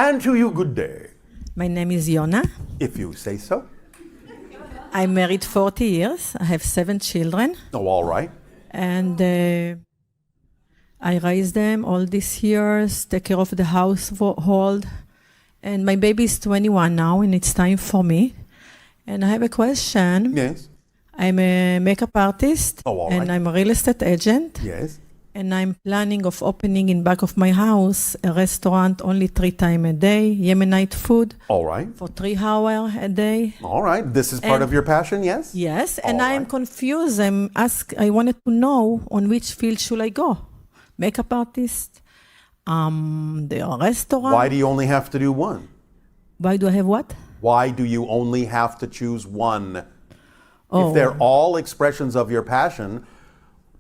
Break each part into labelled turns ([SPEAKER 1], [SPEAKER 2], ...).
[SPEAKER 1] And to you, good day.
[SPEAKER 2] My name is Yona.
[SPEAKER 1] If you say so.
[SPEAKER 2] I'm married 40 years. I have 7 children.
[SPEAKER 1] Oh, all right.
[SPEAKER 2] And I raised them all these years, take care of the household. And my baby is 21 now, and it's time for me. And I have a question.
[SPEAKER 1] Yes.
[SPEAKER 2] I'm a makeup artist,
[SPEAKER 1] Oh, all
[SPEAKER 2] and
[SPEAKER 1] right.
[SPEAKER 2] I'm a real estate agent.
[SPEAKER 1] Yes.
[SPEAKER 2] And I'm planning of opening in back of my house a restaurant only 3 times a day, Yemenite food,
[SPEAKER 1] All right.
[SPEAKER 2] for 3 hours a day.
[SPEAKER 1] All right. This is part
[SPEAKER 2] And-
[SPEAKER 1] of your passion, yes?
[SPEAKER 2] Yes, and
[SPEAKER 1] All
[SPEAKER 2] I'm
[SPEAKER 1] right.
[SPEAKER 2] confused. I wanted to know on which field should I go? Makeup artist, the restaurant.
[SPEAKER 1] Why do you only have to do one?
[SPEAKER 2] Why do I have what?
[SPEAKER 1] Why do you only have to choose one?
[SPEAKER 2] Oh.
[SPEAKER 1] If they're all expressions of your passion,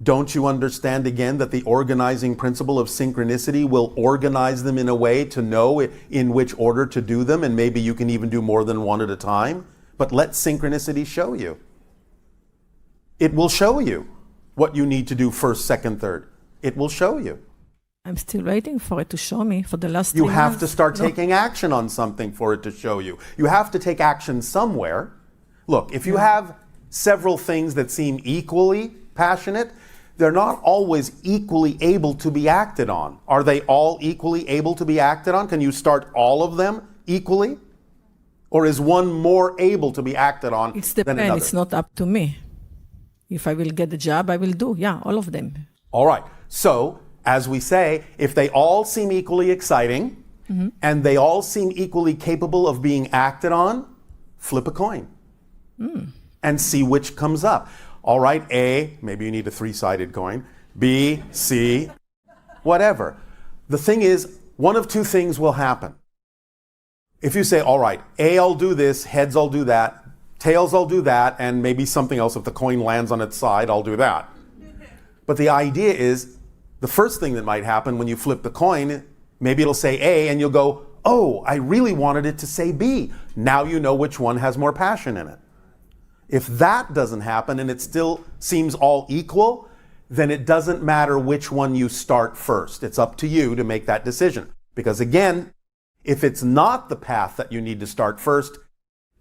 [SPEAKER 1] don't you understand again that the organizing principle of synchronicity will organize them in a way to know in which order to do them, and maybe you can even do more than one at a time? But let synchronicity show you. It will show you what you need to do first, second, third. It will show you.
[SPEAKER 2] I'm still waiting for it to show me for the last 3
[SPEAKER 1] You
[SPEAKER 2] months.
[SPEAKER 1] have to start
[SPEAKER 2] No.
[SPEAKER 1] taking action on something for it to show you. You have to take action somewhere. Look, if you have several things that seem equally passionate, they're not always equally able to be acted on. Are they all equally able to be acted on? Can you start all of them equally? Or is one more able to be acted on
[SPEAKER 2] It's
[SPEAKER 1] than
[SPEAKER 2] depends.
[SPEAKER 1] another?
[SPEAKER 2] It's not up to me. If I will get the job, I will do. Yeah, all of them.
[SPEAKER 1] All right. So, as we say, if they all seem equally exciting and they all seem equally capable of being acted on, flip a coin and see which comes up. All right, A, maybe you need a 3-sided coin. B, C, whatever. The thing is, one of 2 things will happen. If you say, all right, A, I'll do this, heads, I'll do that, tails, I'll do that, and maybe something else, if the coin lands on its side, I'll do that. But the idea is, the first thing that might happen when you flip the coin, maybe it'll say A, and you'll go, oh, I really wanted it to say B. Now you know which one has more passion in it. If that doesn't happen and it still seems all equal, then it doesn't matter which one you start first. It's up to you to make that decision. Because again, if it's not the path that you need to start first,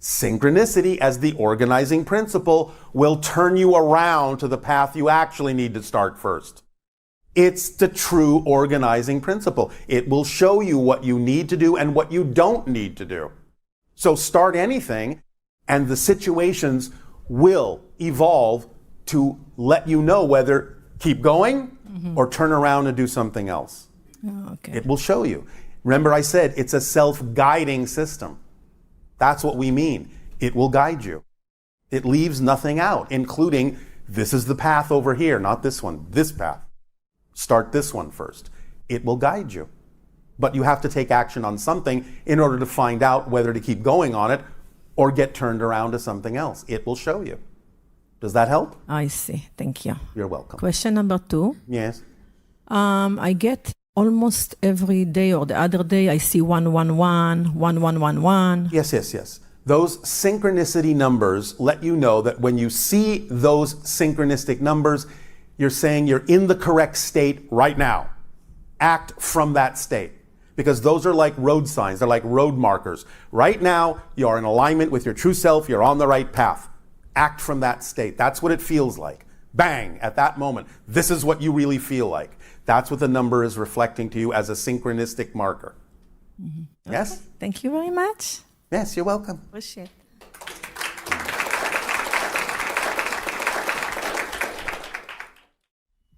[SPEAKER 1] synchronicity as the organizing principle will turn you around to the path you actually need to start first. It's the true organizing principle. It will show you what you need to do and what you don't need to do. So start anything, and the situations will evolve to let you know whether keep going or turn around and do something else.
[SPEAKER 2] Oh, okay.
[SPEAKER 1] It will show you. Remember I said it's a self-guiding system. That's what we mean. It will guide you. It leaves nothing out, including this is the path over here, not this one, this path. Start this one first. It will guide you. But you have to take action on something in order to find out whether to keep going on it or get turned around to something else. It will show you. Does that help?
[SPEAKER 2] I see. Thank you.
[SPEAKER 1] You're welcome.
[SPEAKER 2] Question number 2.
[SPEAKER 1] Yes.
[SPEAKER 2] I get almost every day or the other day, I see 111, 1111.
[SPEAKER 1] Yes. Those synchronicity numbers let you know that when you see those synchronistic numbers, you're saying you're in the correct state right now. Act from that state. Because those are like road signs. They're like road markers. Right now, you are in alignment with your true self. You're on the right path. Act from that state. That's what it feels like. Bang, at that moment. This is what you really feel like. That's what the number is reflecting to you as a synchronistic marker. Yes?
[SPEAKER 2] Okay. Thank you very much.
[SPEAKER 1] Yes, you're welcome.
[SPEAKER 2] Appreciate it.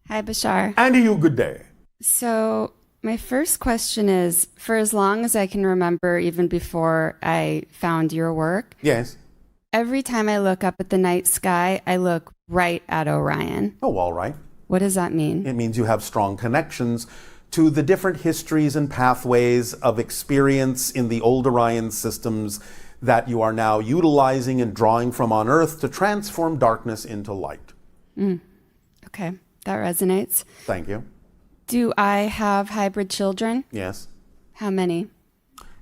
[SPEAKER 3] Hi, Bashar.
[SPEAKER 1] And to you, good day.
[SPEAKER 3] So, my first question is, for as long as I can remember, even before I found your work,
[SPEAKER 1] Yes.
[SPEAKER 3] every time I look up at the night sky, I look right at Orion.
[SPEAKER 1] Oh, all right.
[SPEAKER 3] What does that mean?
[SPEAKER 1] It means you have strong connections to the different histories and pathways of experience in the old Orion systems that you are now utilizing and drawing from on Earth to transform darkness into light.
[SPEAKER 3] Okay, that resonates.
[SPEAKER 1] Thank you.
[SPEAKER 3] Do I have hybrid children?
[SPEAKER 1] Yes.
[SPEAKER 3] How many?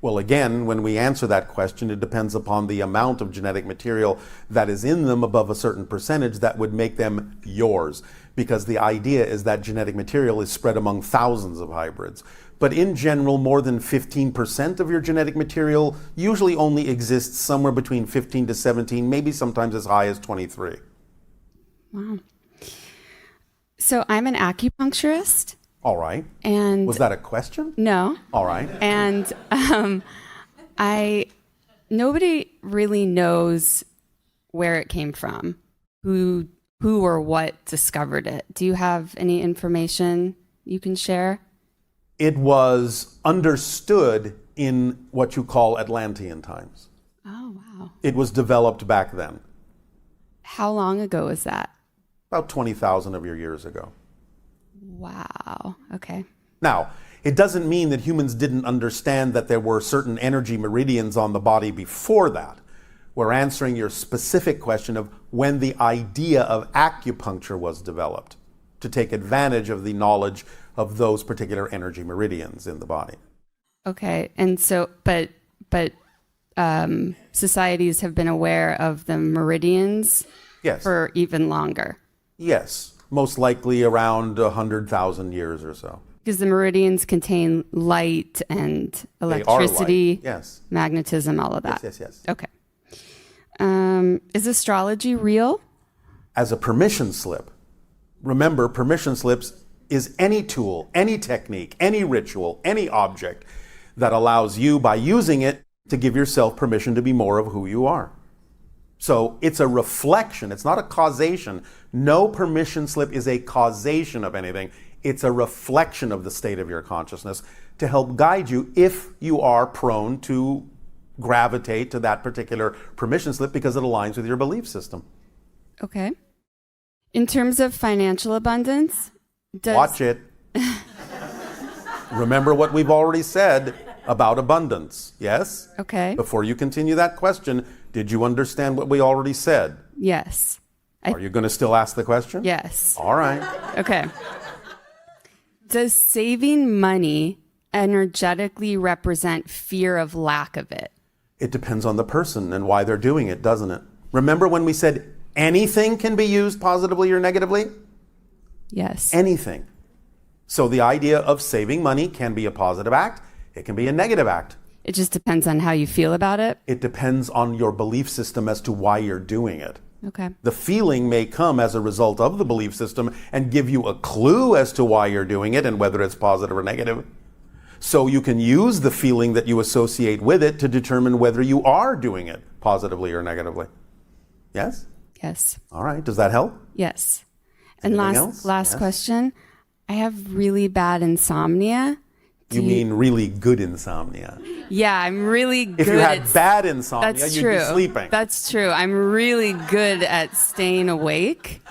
[SPEAKER 1] Well, again, when we answer that question, it depends upon the amount of genetic material that is in them above a certain percentage that would make them yours. Because the idea is that genetic material is spread among thousands of hybrids. but in general, more than 15% of your genetic material usually only exists somewhere between 15 to 17, maybe sometimes as high as 23.
[SPEAKER 3] Wow. So I'm an acupuncturist.
[SPEAKER 1] All right.
[SPEAKER 3] And
[SPEAKER 1] was that a question?
[SPEAKER 3] No.
[SPEAKER 1] All right.
[SPEAKER 3] And nobody really knows where it came from, who or what discovered it. Do you have any information you can share?
[SPEAKER 1] It was understood in what you call Atlantean times.
[SPEAKER 3] Oh, wow.
[SPEAKER 1] It was developed back then.
[SPEAKER 3] How long ago was that?
[SPEAKER 1] About 20,000 of your years ago.
[SPEAKER 3] Wow. Okay.
[SPEAKER 1] Now, it doesn't mean that humans didn't understand that there were certain energy meridians on the body before that. We're answering your specific question of when the idea of acupuncture was developed to take advantage of the knowledge of those particular energy meridians in the body.
[SPEAKER 3] Okay. And so, but societies have been aware of the meridians
[SPEAKER 1] Yes.
[SPEAKER 3] for even longer.
[SPEAKER 1] Yes, most likely around 100,000 years or so.
[SPEAKER 3] Because the meridians contain light and electricity,
[SPEAKER 1] They are light. Yes.
[SPEAKER 3] magnetism, all of that.
[SPEAKER 1] Yes.
[SPEAKER 3] Okay. Is astrology real?
[SPEAKER 1] As a permission slip, remember, permission slips is any tool, any technique, any ritual, any object that allows you, by using it, to give yourself permission to be more of who you are. So it's a reflection. It's not a causation. No permission slip is a causation of anything. It's a reflection of the state of your consciousness to help guide you if you are prone to gravitate to that particular permission slip because it aligns with your belief system.
[SPEAKER 3] Okay. In terms of financial abundance,
[SPEAKER 1] Watch it. Remember what we've already said about abundance, yes?
[SPEAKER 3] Okay.
[SPEAKER 1] Before you continue that question, did you understand what we already said?
[SPEAKER 3] Yes.
[SPEAKER 1] Are you going to still ask the question?
[SPEAKER 3] Yes.
[SPEAKER 1] All right.
[SPEAKER 3] Okay. Does saving money energetically represent fear of lack of it?
[SPEAKER 1] It depends on the person and why they're doing it, doesn't it? Remember when we said anything can be used positively or negatively?
[SPEAKER 3] Yes.
[SPEAKER 1] Anything. So the idea of saving money can be a positive act. It can be a negative act.
[SPEAKER 3] It just depends on how you feel about it?
[SPEAKER 1] It depends on your belief system as to why you're doing it.
[SPEAKER 3] Okay.
[SPEAKER 1] The feeling may come as a result of the belief system and give you a clue as to why you're doing it and whether it's positive or negative. So you can use the feeling that you associate with it to determine whether you are doing it positively or negatively. Yes?
[SPEAKER 3] Yes.
[SPEAKER 1] All right. Does that help?
[SPEAKER 3] Yes. And
[SPEAKER 1] Anything else?
[SPEAKER 3] last
[SPEAKER 1] Yes.
[SPEAKER 3] question. I have really bad insomnia.
[SPEAKER 1] You mean really good insomnia?
[SPEAKER 3] Yeah, I'm really good.
[SPEAKER 1] If you had bad insomnia,
[SPEAKER 3] That's
[SPEAKER 1] you'd
[SPEAKER 3] true.
[SPEAKER 1] be sleeping.
[SPEAKER 3] That's true. I'm really good at staying awake.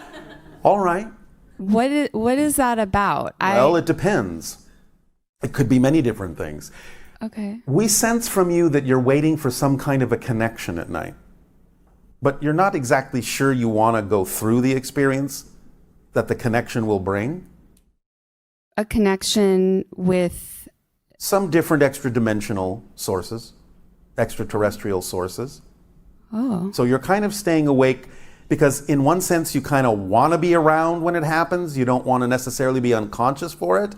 [SPEAKER 1] All right.
[SPEAKER 3] What is that about?
[SPEAKER 1] Well, it depends. It could be many different things.
[SPEAKER 3] Okay.
[SPEAKER 1] We sense from you that you're waiting for some kind of a connection at night, but you're not exactly sure you want to go through the experience that the connection will bring.
[SPEAKER 3] A connection with
[SPEAKER 1] Some different extra-dimensional sources, extraterrestrial sources.
[SPEAKER 3] Oh.
[SPEAKER 1] So you're kind of staying awake because in one sense you kind of want to be around when it happens. You don't want to necessarily be unconscious for it.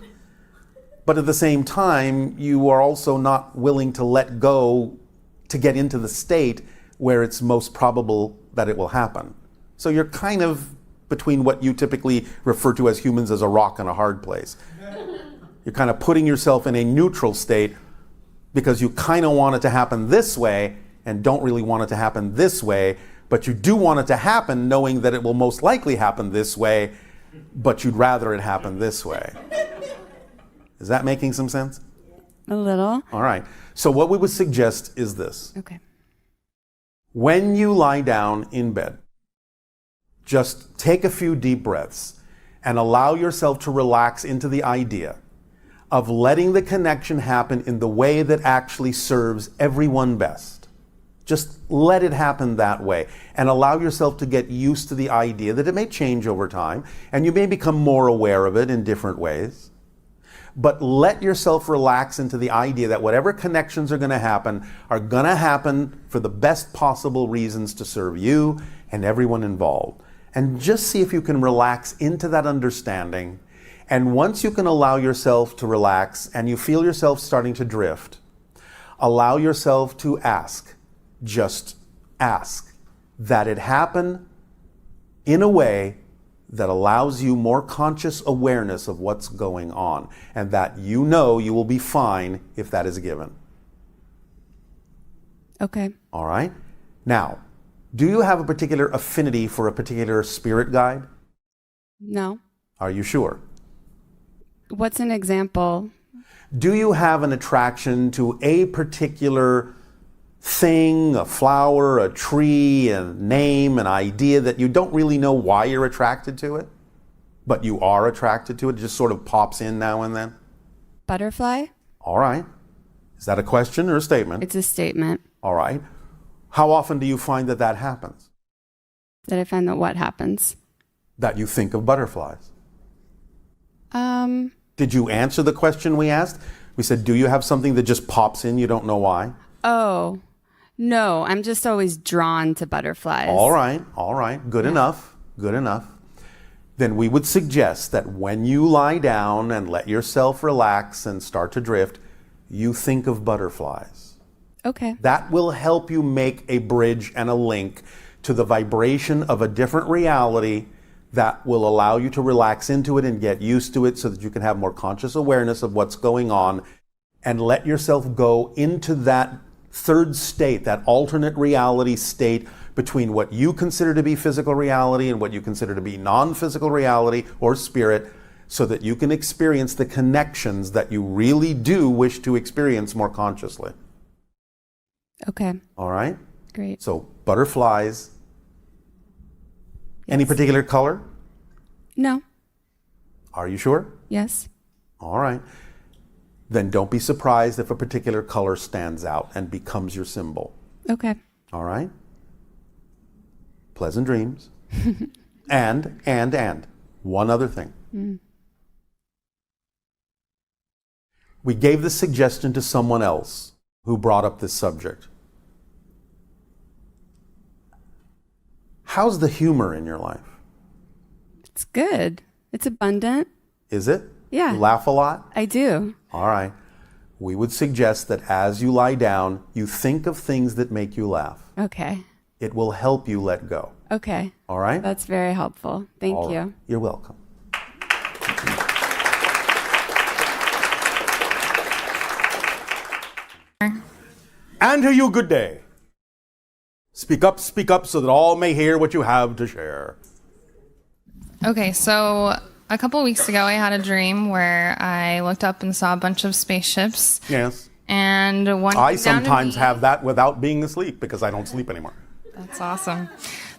[SPEAKER 1] But at the same time, you are also not willing to let go to get into the state where it's most probable that it will happen. So you're kind of between what you typically refer to as humans as a rock and a hard place. You're kind of putting yourself in a neutral state because you kind of want it to happen this way and don't really want it to happen this way, but you do want it to happen knowing that it will most likely happen this way, but you'd rather it happen this way. Is that making some sense?
[SPEAKER 3] a little.
[SPEAKER 1] All right. So what we would suggest is this.
[SPEAKER 3] Okay.
[SPEAKER 1] When you lie down in bed, just take a few deep breaths and allow yourself to relax into the idea of letting the connection happen in the way that actually serves everyone best. Just let it happen that way and allow yourself to get used to the idea that it may change over time and you may become more aware of it in different ways. But let yourself relax into the idea that whatever connections are going to happen for the best possible reasons to serve you and everyone involved. And just see if you can relax into that understanding And once you can allow yourself to relax and you feel yourself starting to drift, allow yourself to ask, just ask, that it happen in a way that allows you more conscious awareness of what's going on, and that you know you will be fine if that is given.
[SPEAKER 3] Okay.
[SPEAKER 1] All right? Now, do you have a particular affinity for a particular spirit guide?
[SPEAKER 3] No.
[SPEAKER 1] Are you sure?
[SPEAKER 3] What's an example?
[SPEAKER 1] Do you have an attraction to a particular thing, a flower, a tree, a name, an idea that you don't really know why you're attracted to it, but you are attracted to it? It just sort of pops in now and then?
[SPEAKER 3] Butterfly?
[SPEAKER 1] All right. Is that a question or a statement?
[SPEAKER 3] It's a statement.
[SPEAKER 1] All right. How often do you find that that happens?
[SPEAKER 3] That I find that what happens?
[SPEAKER 1] That you think of butterflies?
[SPEAKER 3] Um,
[SPEAKER 1] Did you answer the question we asked? We said, do you have something that just pops in, you don't know why?
[SPEAKER 3] oh, no, I'm just always drawn to butterflies.
[SPEAKER 1] All right, good enough, good enough. Then we would suggest that when you lie down and let yourself relax and start to drift, you think of butterflies.
[SPEAKER 3] Okay.
[SPEAKER 1] That will help you make a bridge and a link to the vibration of a different reality that will allow you to relax into it and get used to it so that you can have more conscious awareness of what's going on, and let yourself go into that third state, that alternate reality state between what you consider to be physical reality and what you consider to be non-physical reality or spirit, so that you can experience the connections that you really do wish to experience more consciously.
[SPEAKER 3] Okay.
[SPEAKER 1] All right?
[SPEAKER 3] Great.
[SPEAKER 1] So butterflies. Any particular color?
[SPEAKER 3] No.
[SPEAKER 1] Are you sure?
[SPEAKER 3] Yes.
[SPEAKER 1] All right. Then don't be surprised if a particular color stands out and becomes your symbol.
[SPEAKER 3] Okay.
[SPEAKER 1] All right? Pleasant dreams. And one other thing. We gave the suggestion to someone else who brought up this subject. How's the humor in your life?
[SPEAKER 3] It's good. It's abundant.
[SPEAKER 1] Is it?
[SPEAKER 3] Yeah.
[SPEAKER 1] You laugh a lot?
[SPEAKER 3] I do.
[SPEAKER 1] All right. We would suggest that as you lie down, you think of things that make you laugh.
[SPEAKER 3] Okay.
[SPEAKER 1] It will help you let go.
[SPEAKER 3] Okay.
[SPEAKER 1] All right?
[SPEAKER 3] That's very helpful. Thank
[SPEAKER 1] All
[SPEAKER 3] you.
[SPEAKER 1] right. You're welcome. And to you, good day. Speak up so that all may hear what you have to share.
[SPEAKER 4] Okay, so a couple weeks ago, I had a dream where I looked up and saw a bunch of spaceships.
[SPEAKER 1] Yes.
[SPEAKER 4] And one
[SPEAKER 1] I
[SPEAKER 4] came down to
[SPEAKER 1] sometimes
[SPEAKER 4] me.
[SPEAKER 1] have that without being asleep because I don't sleep anymore.
[SPEAKER 4] That's awesome.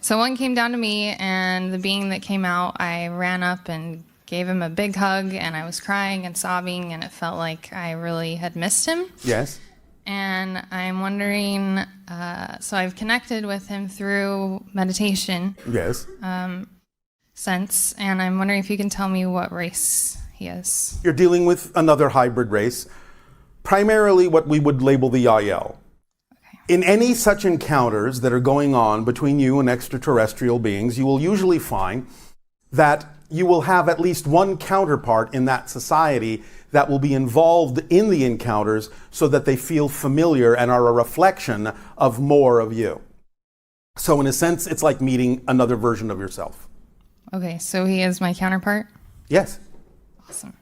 [SPEAKER 4] So one came down to me, and the being that came out, I ran up and gave him a big hug, and I was crying and sobbing, and it felt like I really had missed him.
[SPEAKER 1] Yes.
[SPEAKER 4] And I'm wondering, so I've connected with him through meditation
[SPEAKER 1] Yes.
[SPEAKER 4] since, and I'm wondering if you can tell me what race he is.
[SPEAKER 1] You're dealing with another hybrid race, primarily what we would label the Yael. In any such encounters that are going on between you and extraterrestrial beings, you will usually find that you will have at least one counterpart in that society that will be involved in the encounters so that they feel familiar and are a reflection of more of you. So in a sense, it's like meeting another version of yourself.
[SPEAKER 4] Okay, so he is my counterpart?
[SPEAKER 1] Yes.
[SPEAKER 4] Awesome.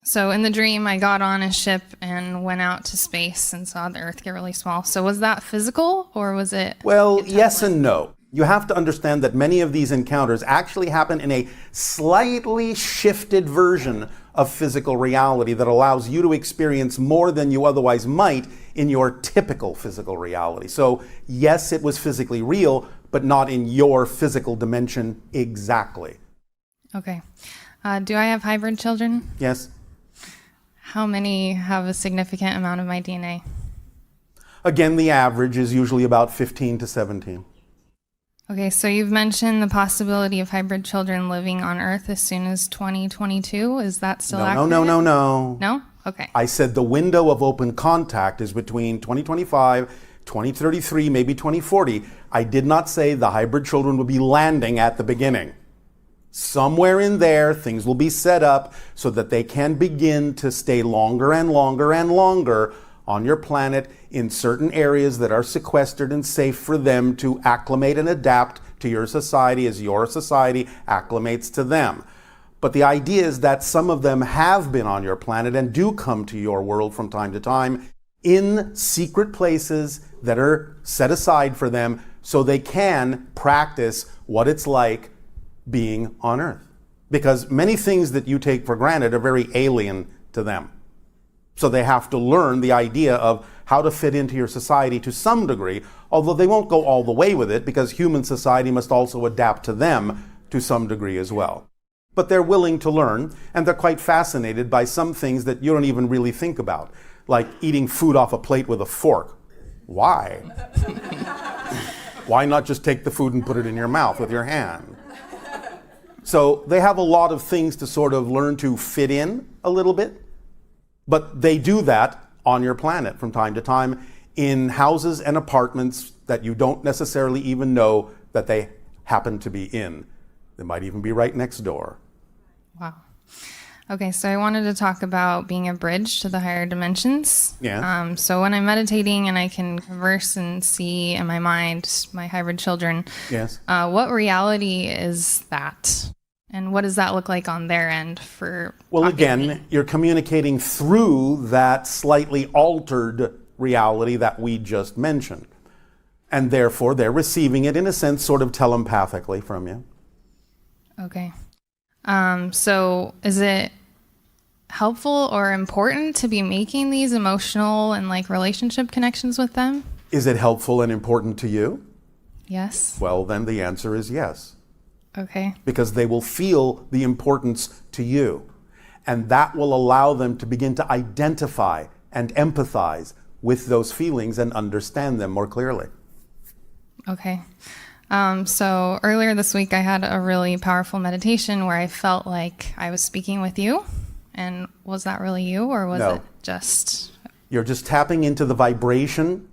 [SPEAKER 4] So in the dream, I got on a ship and went out to space and saw the Earth get really small. So was that physical, or was it?
[SPEAKER 1] Well, yes and no. You have to understand that many of these encounters actually happen in a slightly shifted version of physical reality that allows you to experience more than you otherwise might in your typical physical reality. So yes, it was physically real, but not in your physical dimension exactly.
[SPEAKER 4] Okay. Do I have hybrid children?
[SPEAKER 1] Yes?
[SPEAKER 4] How many have a significant amount of my DNA?
[SPEAKER 1] Again, the average is usually about 15 to 17.
[SPEAKER 4] Okay, so you've mentioned the possibility of hybrid children living on Earth as soon as 2022. Is that still accurate?
[SPEAKER 1] No.
[SPEAKER 4] No? Okay.
[SPEAKER 1] I said the window of open contact is between 2025, 2033, maybe 2040. I did not say the hybrid children would be landing at the beginning. somewhere in there, things will be set up so that they can begin to stay longer and longer and longer on your planet in certain areas that are sequestered and safe for them to acclimate and adapt to your society as your society acclimates to them. But the idea is that some of them have been on your planet and do come to your world from time to time in secret places that are set aside for them so they can practice what it's like being on Earth. Because many things that you take for granted are very alien to them. So they have to learn the idea of how to fit into your society to some degree, although they won't go all the way with it because human society must also adapt to them to some degree as well. But they're willing to learn, and they're quite fascinated by some things that you don't even really think about, like eating food off a plate with a fork. Why? Why not just take the food and put it in your mouth with your hand? So they have a lot of things to sort of learn to fit in a little bit, but they do that on your planet from time to time in houses and apartments that you don't necessarily even know that they happen to be in. They might even be right next door.
[SPEAKER 4] Wow. Okay, so I wanted to talk about being a bridge to the higher dimensions.
[SPEAKER 1] Yeah.
[SPEAKER 4] So when I'm meditating and I can converse and see in my mind my hybrid children,
[SPEAKER 1] Yes.
[SPEAKER 4] what reality is that? And what does that look like on their end for
[SPEAKER 1] Well,
[SPEAKER 4] talking to me?
[SPEAKER 1] again, you're communicating through that slightly altered reality that we just mentioned. And therefore, they're receiving it, in a sense, sort of telepathically from you.
[SPEAKER 4] Okay. So is it helpful or important to be making these emotional and like relationship connections with them?
[SPEAKER 1] Is it helpful and important to you?
[SPEAKER 4] Yes.
[SPEAKER 1] Well, then the answer is yes.
[SPEAKER 4] Okay.
[SPEAKER 1] Because they will feel the importance to you. And that will allow them to begin to identify and empathize with those feelings and understand them more clearly.
[SPEAKER 4] Okay. So earlier this week, I had a really powerful meditation where I felt like I was speaking with you. And was that really you, or was
[SPEAKER 1] No.
[SPEAKER 4] it just...
[SPEAKER 1] You're just tapping into the vibration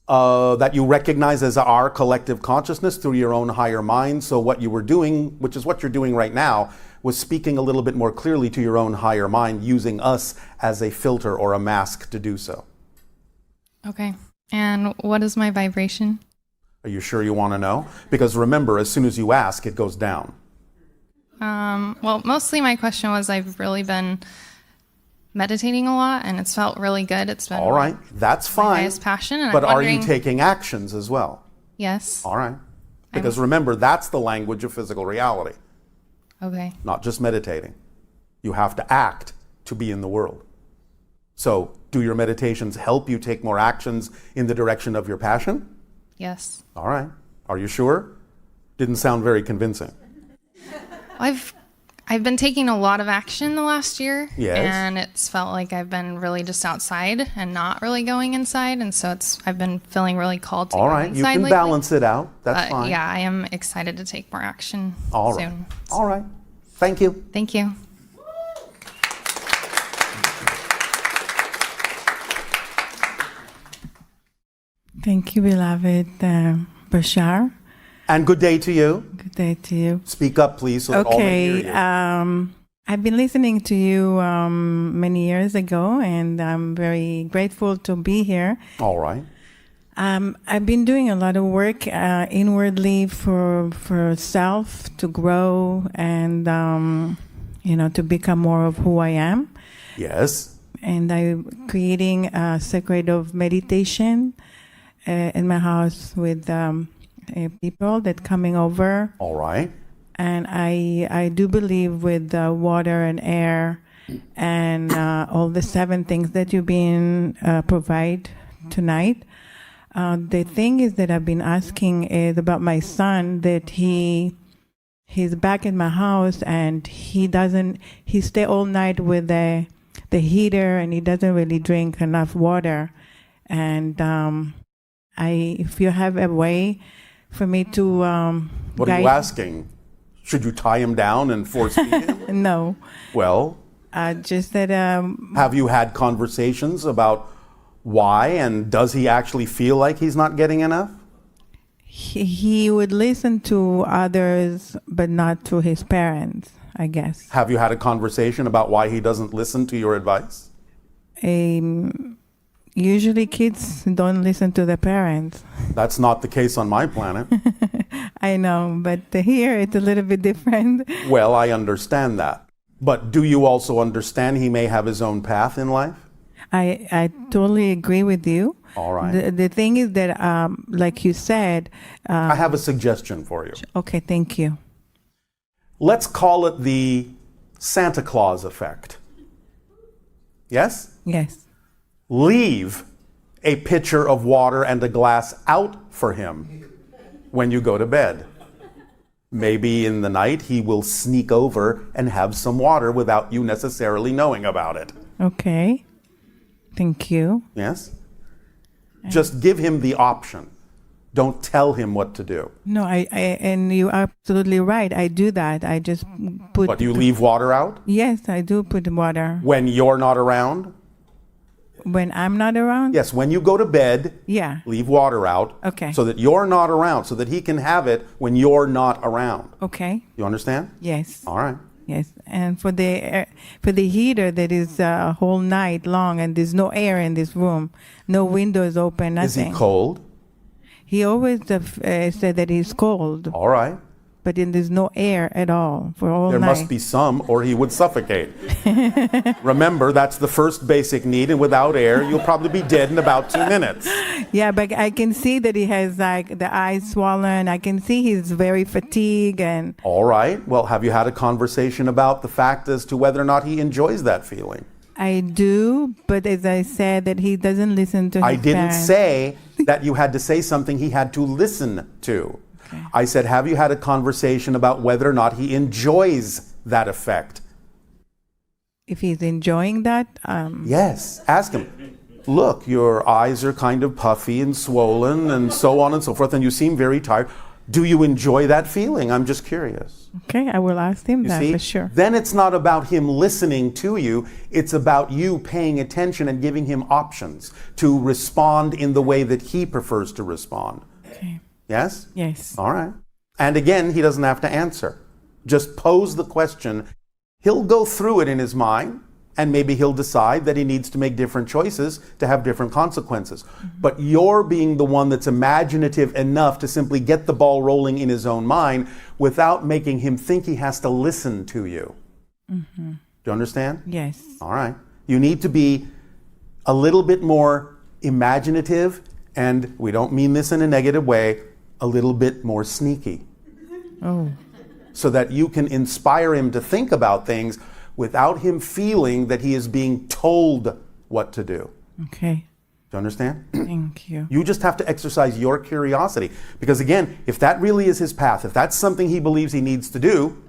[SPEAKER 1] that you recognize as our collective consciousness through your own higher mind. So what you were doing, which is what you're doing right now, was speaking a little bit more clearly to your own higher mind, using us as a filter or a mask to do so.
[SPEAKER 4] Okay. And what is my vibration?
[SPEAKER 1] Are you sure you want to know? Because remember, as soon as you ask, it goes down.
[SPEAKER 4] Well, mostly my question was I've really been meditating a lot, and it's felt really good. It's been
[SPEAKER 1] All right, that's
[SPEAKER 4] my
[SPEAKER 1] fine.
[SPEAKER 4] highest passion. And
[SPEAKER 1] But
[SPEAKER 4] I'm
[SPEAKER 1] are
[SPEAKER 4] wondering,
[SPEAKER 1] you taking actions as well?
[SPEAKER 4] Yes.
[SPEAKER 1] All right. Because remember, that's the language of physical reality,
[SPEAKER 4] Okay.
[SPEAKER 1] not just meditating. You have to act to be in the world. So, do your meditations help you take more actions in the direction of your passion?
[SPEAKER 4] Yes.
[SPEAKER 1] All right. Are you sure? Didn't sound very convincing.
[SPEAKER 4] I've been taking a lot of action the last year.
[SPEAKER 1] Yes.
[SPEAKER 4] And it's felt like I've been really just outside and not really going inside. And so I've been feeling really called to
[SPEAKER 1] All
[SPEAKER 4] go
[SPEAKER 1] right. You
[SPEAKER 4] inside
[SPEAKER 1] can
[SPEAKER 4] lately.
[SPEAKER 1] balance it out. That's fine.
[SPEAKER 4] Yeah, I am excited to take more action
[SPEAKER 1] All right.
[SPEAKER 4] soon.
[SPEAKER 1] All right. Thank you.
[SPEAKER 4] Thank you.
[SPEAKER 2] Thank you, beloved Bashar.
[SPEAKER 1] And good day to you.
[SPEAKER 2] Good day to you.
[SPEAKER 1] Speak up, please, so that all may hear you.
[SPEAKER 2] I've been listening to you many years ago, and I'm very grateful to be here.
[SPEAKER 1] All right.
[SPEAKER 2] I've been doing a lot of work inwardly for self to grow and to become more of who I am.
[SPEAKER 1] Yes.
[SPEAKER 2] And I'm creating a sacred of meditation in my house with people that coming over.
[SPEAKER 1] All right.
[SPEAKER 2] And I do believe with water and air and all the 7 things that you've been provide tonight. The thing is that I've been asking is about my son, that he's back in my house and he stay all night with the heater, and he doesn't really drink enough water. And if you have a way for me to
[SPEAKER 1] What are you asking? Should you tie him down and force feed him?
[SPEAKER 2] No.
[SPEAKER 1] Well,
[SPEAKER 2] Just that
[SPEAKER 1] have you had conversations about why, and does he actually feel like he's not getting enough?
[SPEAKER 5] He would listen to others, but not to his parents, I guess.
[SPEAKER 1] Have you had a conversation about why he doesn't listen to your advice?
[SPEAKER 5] Usually kids don't listen to their parents.
[SPEAKER 1] That's not the case on my planet.
[SPEAKER 5] I know, but here it's a little bit different.
[SPEAKER 1] Well, I understand that. But do you also understand he may have his own path in life?
[SPEAKER 5] I totally agree with you.
[SPEAKER 1] All right.
[SPEAKER 5] The thing is that, like you said...
[SPEAKER 1] I have a suggestion for you.
[SPEAKER 5] Okay, thank you.
[SPEAKER 1] Let's call it the Santa Claus effect. Yes?
[SPEAKER 5] Yes.
[SPEAKER 1] Leave a pitcher of water and a glass out for him when you go to bed. Maybe in the night he will sneak over and have some water without you necessarily knowing about it.
[SPEAKER 5] Okay. Thank you.
[SPEAKER 1] Yes? Just give him the option. Don't tell him what to do.
[SPEAKER 5] No, and you're absolutely right. I do that. I just put...
[SPEAKER 1] But you leave water out?
[SPEAKER 5] Yes, I do put water.
[SPEAKER 1] When you're not around?
[SPEAKER 5] When I'm not around?
[SPEAKER 1] Yes, when you go to bed,
[SPEAKER 5] Yeah.
[SPEAKER 1] leave water out.
[SPEAKER 5] Okay.
[SPEAKER 1] So that you're not around, so that he can have it when you're not around.
[SPEAKER 5] Okay.
[SPEAKER 1] You understand?
[SPEAKER 5] Yes.
[SPEAKER 1] All right.
[SPEAKER 5] Yes. And for the heater that is a whole night long and there's no air in this room, no windows open, nothing.
[SPEAKER 1] Is he cold?
[SPEAKER 5] He always said that he's cold,
[SPEAKER 1] All right.
[SPEAKER 5] but then there's no air at all for all
[SPEAKER 1] There
[SPEAKER 5] night.
[SPEAKER 1] must be some, or he would suffocate. Remember, that's the first basic need, and without air, you'll probably be dead in about 2 minutes.
[SPEAKER 5] Yeah, but I can see that he has like the eyes swollen. I can see he's very fatigued and...
[SPEAKER 1] All right. Well, have you had a conversation about the fact as to whether or not he enjoys that feeling?
[SPEAKER 5] I do, but as I said, that he doesn't listen to his
[SPEAKER 1] I didn't
[SPEAKER 5] parents.
[SPEAKER 1] say that you had to say something he had to listen to.
[SPEAKER 5] Okay.
[SPEAKER 1] I said, have you had a conversation about whether or not he enjoys that effect?
[SPEAKER 5] If he's enjoying that,
[SPEAKER 1] Yes. Ask him. Look, your eyes are kind of puffy and swollen and so on and so forth, and you seem very tired. Do you enjoy that feeling? I'm just curious.
[SPEAKER 5] okay, I will ask him
[SPEAKER 1] You
[SPEAKER 5] that
[SPEAKER 1] see?
[SPEAKER 5] for sure.
[SPEAKER 1] Then it's not about him listening to you. It's about you paying attention and giving him options to respond in the way that he prefers to respond.
[SPEAKER 5] Okay.
[SPEAKER 1] Yes?
[SPEAKER 5] Yes.
[SPEAKER 1] All right. And again, he doesn't have to answer. Just pose the question. He'll go through it in his mind, and maybe he'll decide that he needs to make different choices to have different consequences. But you're being the one that's imaginative enough to simply get the ball rolling in his own mind without making him think he has to listen to you. Do you understand?
[SPEAKER 5] Yes.
[SPEAKER 1] All right. You need to be a little bit more imaginative, and we don't mean this in a negative way, a little bit more sneaky.
[SPEAKER 5] Oh.
[SPEAKER 1] So that you can inspire him to think about things without him feeling that he is being told what to do.
[SPEAKER 5] Okay.
[SPEAKER 1] Do you understand?
[SPEAKER 5] Thank you.
[SPEAKER 1] You just have to exercise your curiosity. Because again, if that really is his path, if that's something he believes he needs to do,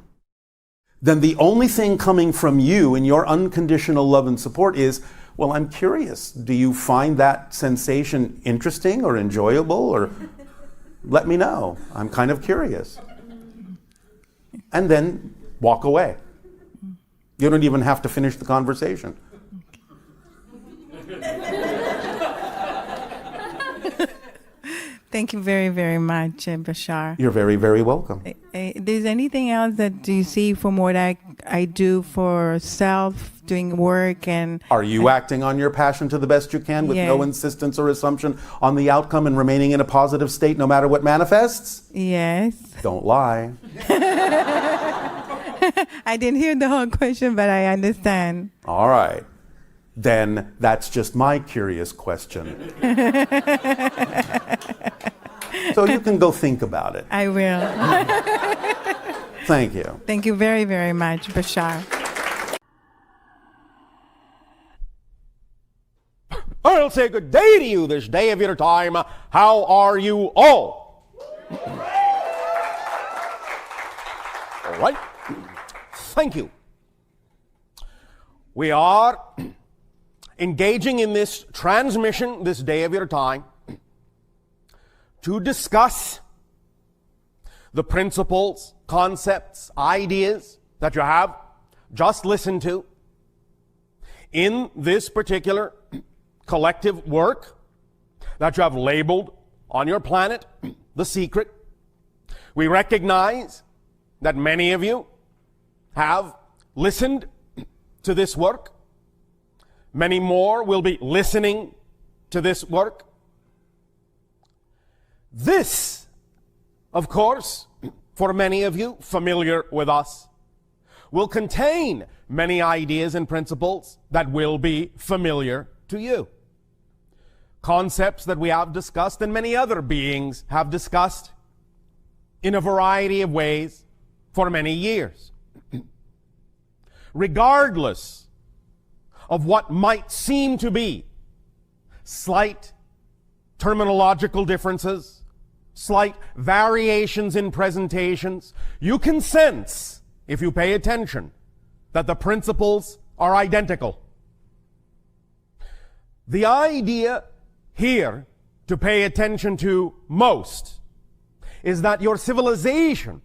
[SPEAKER 1] then the only thing coming from you in your unconditional love and support is, well, I'm curious. Do you find that sensation interesting or enjoyable? Or let me know. I'm kind of curious. And then walk away. You don't even have to finish the conversation.
[SPEAKER 5] Thank you very, very much, Bashar.
[SPEAKER 1] You're very, very welcome.
[SPEAKER 5] There's anything else that you see from what I do for self, doing work and...
[SPEAKER 1] Are you acting on your passion to the best you can with no
[SPEAKER 5] Yes.
[SPEAKER 1] insistence or assumption on the outcome and remaining in a positive state no matter what manifests?
[SPEAKER 5] Yes.
[SPEAKER 1] Don't lie.
[SPEAKER 5] I didn't hear the whole question, but I understand.
[SPEAKER 1] All right. Then that's just my curious question. So you can go think about it.
[SPEAKER 5] I will.
[SPEAKER 1] Thank you.
[SPEAKER 5] Thank you very, very much, Bashar.
[SPEAKER 6] I'll say good day to you this day of your time. How are you all? All right. Thank you. We are engaging in this transmission this day of your time to discuss the principles, concepts, ideas that you have just listened to in this particular collective work that you have labeled on your planet the secret. We recognize that many of you have listened to this work. Many more will be listening to this work. This, of course, for many of you familiar with us, will contain many ideas and principles that will be familiar to you. Concepts that we have discussed and many other beings have discussed in a variety of ways for many years. Regardless of what might seem to be slight terminological differences, slight variations in presentations, you can sense, if you pay attention, that the principles are identical. The idea here to pay attention to most is that your civilization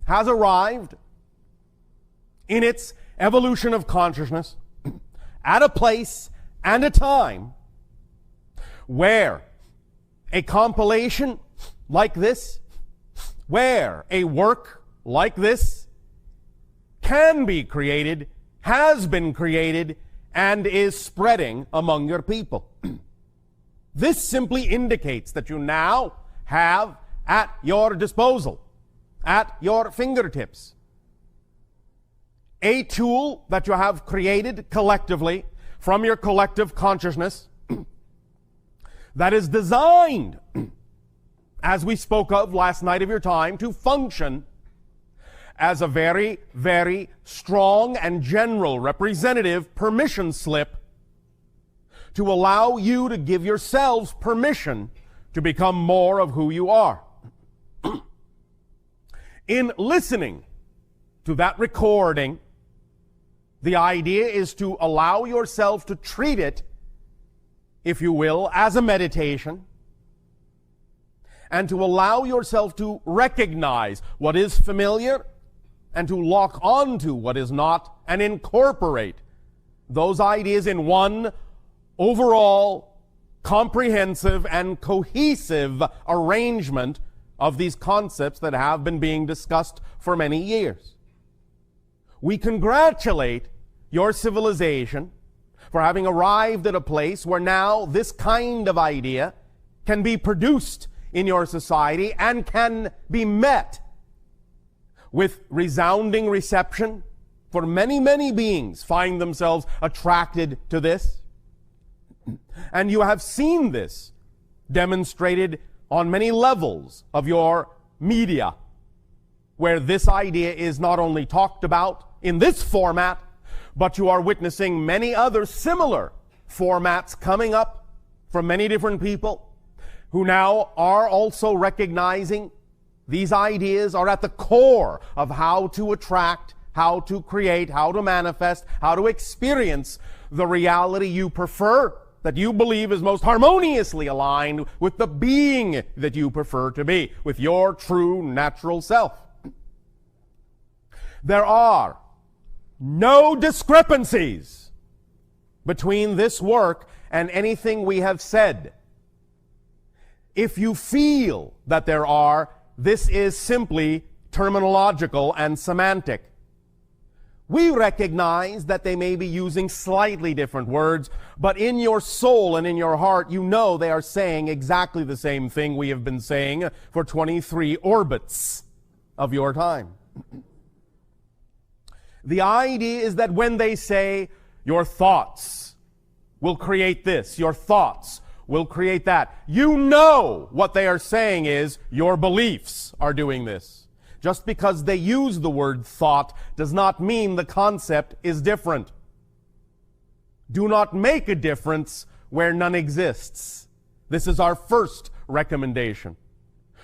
[SPEAKER 6] has arrived in its evolution of consciousness at a place and a time where a compilation like this, where a work like this can be created, has been created, and is spreading among your people. This simply indicates that you now have at your disposal, at your fingertips, a tool that you have created collectively from your collective consciousness that is designed, as we spoke of last night of your time, to function as a very, very strong and general representative permission slip to allow you to give yourselves permission to become more of who you are. In listening to that recording, the idea is to allow yourself to treat it, if you will, as a meditation, and to allow yourself to recognize what is familiar and to lock onto what is not and incorporate those ideas in one overall comprehensive and cohesive arrangement of these concepts that have been being discussed for many years. We congratulate your civilization for having arrived at a place where now this kind of idea can be produced in your society and can be met with resounding reception, for many, many beings find themselves attracted to this. And you have seen this demonstrated on many levels of your media, where this idea is not only talked about in this format, but you are witnessing many other similar formats coming up from many different people who now are also recognizing these ideas are at the core of how to attract, how to create, how to manifest, how to experience the reality you prefer, that you believe is most harmoniously aligned with the being that you prefer to be, with your true natural self. There are no discrepancies between this work and anything we have said. If you feel that there are, this is simply terminological and semantic. We recognize that they may be using slightly different words, but in your soul and in your heart, you know they are saying exactly the same thing we have been saying for 23 orbits of your time. The idea is that when they say, your thoughts will create this, your thoughts will create that, you know what they are saying is, your beliefs are doing this. Just because they use the word thought does not mean the concept is different. Do not make a difference where none exists. This is our first recommendation.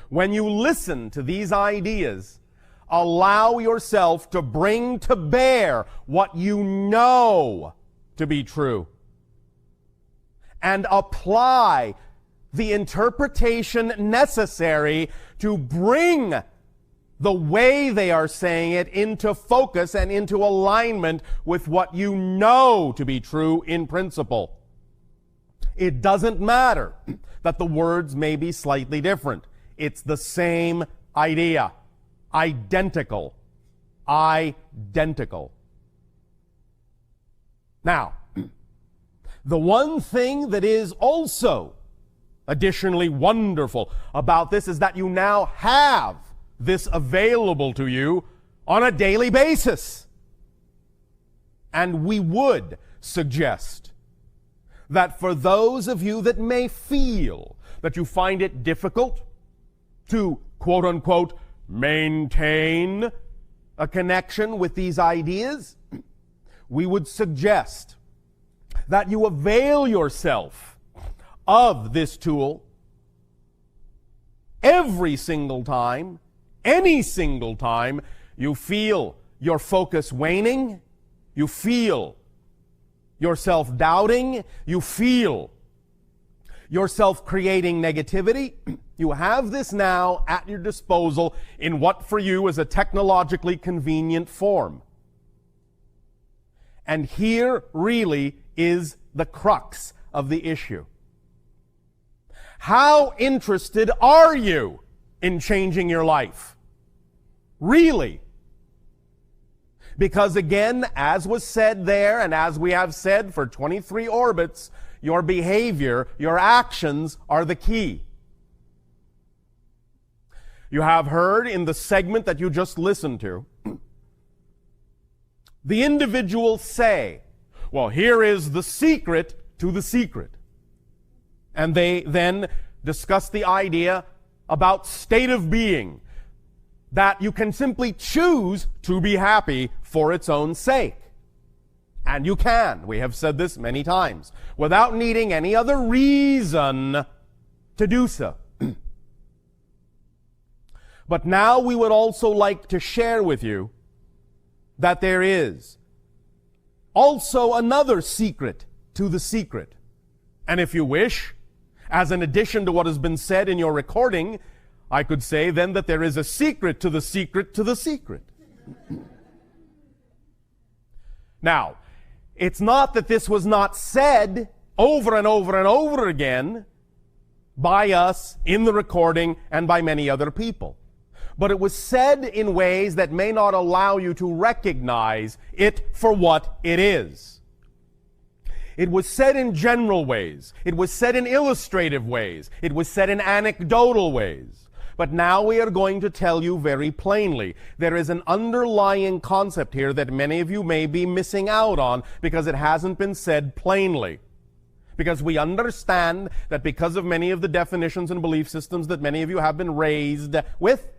[SPEAKER 6] When you listen to these ideas, allow yourself to bring to bear what you know to be true, and apply the interpretation necessary to bring the way they are saying it into focus and into alignment with what you know to be true in principle. It doesn't matter that the words may be slightly different. It's the same idea. Identical. Identical. Now, the one thing that is also additionally wonderful about this is that you now have this available to you on a daily basis. And we would suggest that for those of you that may feel that you find it difficult to, quote unquote, maintain a connection with these ideas, we would suggest that you avail yourself of this tool every single time, any single time you feel your focus waning, you feel yourself doubting, you feel yourself creating negativity. You have this now at your disposal in what for you is a technologically convenient form. And here really is the crux of the issue. How interested are you in changing your life? Really? Because again, as was said there, and as we have said for 23 orbits, your behavior, your actions are the key. You have heard in the segment that you just listened to, the individuals say, well, here is the secret to the secret. And they then discuss the idea about state of being, that you can simply choose to be happy for its own sake. And you can, we have said this many times, without needing any other reason to do so. But now we would also like to share with you that there is also another secret to the secret. And if you wish, as an addition to what has been said in your recording, I could say then that there is a secret to the secret to the secret. Now, it's not that this was not said over and over and over again by us in the recording and by many other people. But it was said in ways that may not allow you to recognize it for what it is. It was said in general ways. It was said in illustrative ways. It was said in anecdotal ways. But now we are going to tell you very plainly. There is an underlying concept here that many of you may be missing out on because it hasn't been said plainly. Because we understand that because of many of the definitions and belief systems that many of you have been raised with,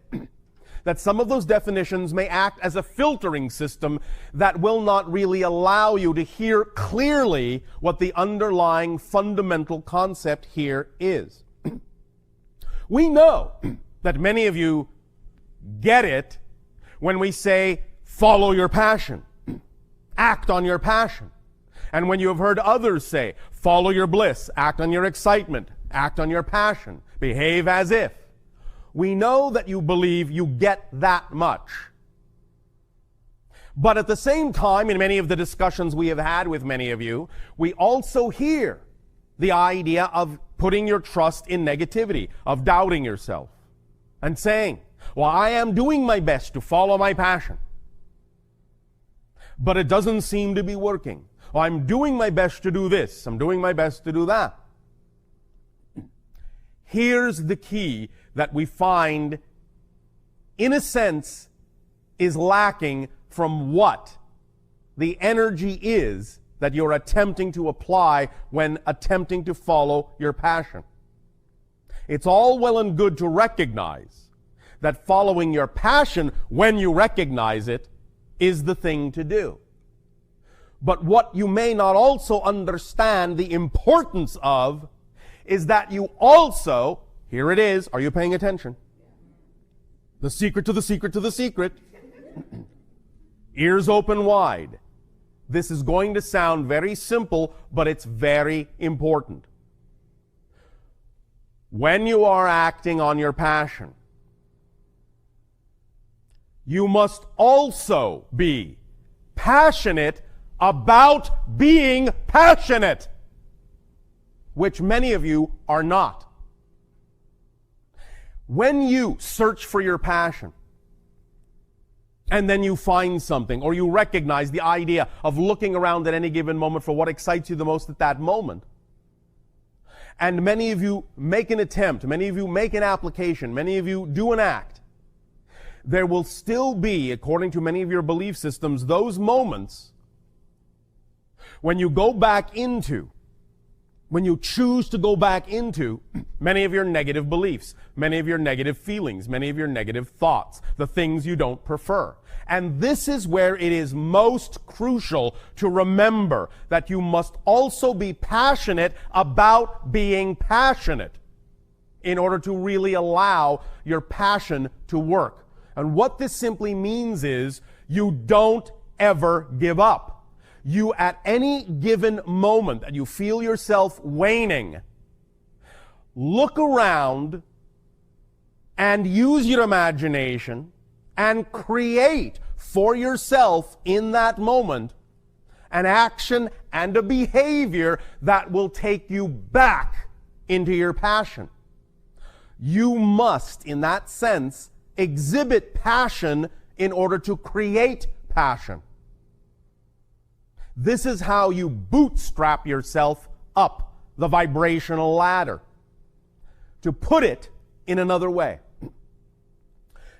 [SPEAKER 6] that some of those definitions may act as a filtering system that will not really allow you to hear clearly what the underlying fundamental concept here is. We know that many of you get it when we say, follow your passion, act on your passion. And when you have heard others say, follow your bliss, act on your excitement, act on your passion, behave as if. We know that you believe you get that much. But at the same time, in many of the discussions we have had with many of you, we also hear the idea of putting your trust in negativity, of doubting yourself, and saying, well, I am doing my best to follow my passion, but it doesn't seem to be working. Well, I'm doing my best to do this, I'm doing my best to do that. Here's the key that we find, in a sense, is lacking from what the energy is that you're attempting to apply when attempting to follow your passion. It's all well and good to recognize that following your passion, when you recognize it, is the thing to do. But what you may not also understand the importance of is that you also, here it is, are you paying attention? The secret to the secret to the secret. Ears open wide. This is going to sound very simple, but it's very important. When you are acting on your passion, you must also be passionate about being passionate, which many of you are not. When you search for your passion, and then you find something, or you recognize the idea of looking around at any given moment for what excites you the most at that moment, and many of you make an attempt, many of you make an application, many of you do an act, there will still be, according to many of your belief systems, those moments when you go back into, when you choose to go back into many of your negative beliefs, many of your negative feelings, many of your negative thoughts, the things you don't prefer. And this is where it is most crucial to remember that you must also be passionate about being passionate in order to really allow your passion to work. And what this simply means is you don't ever give up. You, at any given moment that you feel yourself waning, look around and use your imagination and create for yourself in that moment an action and a behavior that will take you back into your passion. You must, in that sense, exhibit passion in order to create passion. This is how you bootstrap yourself up the vibrational ladder. To put it in another way,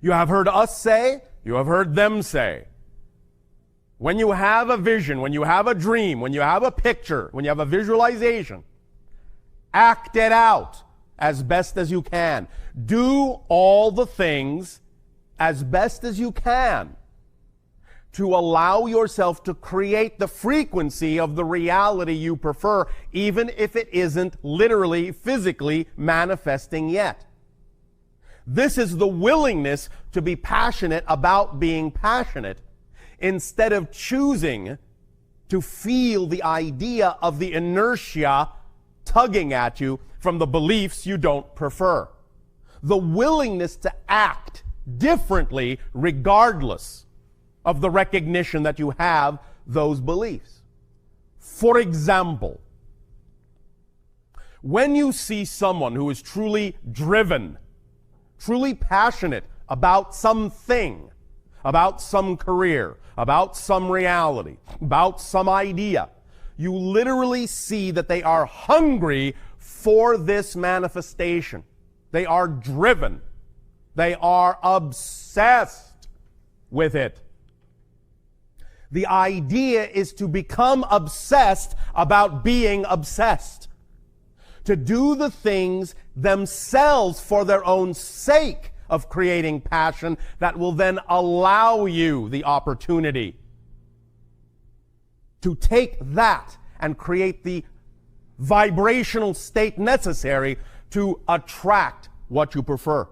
[SPEAKER 6] you have heard us say, you have heard them say, when you have a vision, when you have a dream, when you have a picture, when you have a visualization, act it out as best as you can. Do all the things as best as you can to allow yourself to create the frequency of the reality you prefer, even if it isn't literally, physically manifesting yet. This is the willingness to be passionate about being passionate, instead of choosing to feel the idea of the inertia tugging at you from the beliefs you don't prefer. The willingness to act differently regardless of the recognition that you have those beliefs. For example, when you see someone who is truly driven, truly passionate about something, about some career, about some reality, about some idea, you literally see that they are hungry for this manifestation. They are driven. They are obsessed with it. The idea is to become obsessed about being obsessed. To do the things themselves for their own sake of creating passion that will then allow you the opportunity to take that and create the vibrational state necessary to attract what you prefer.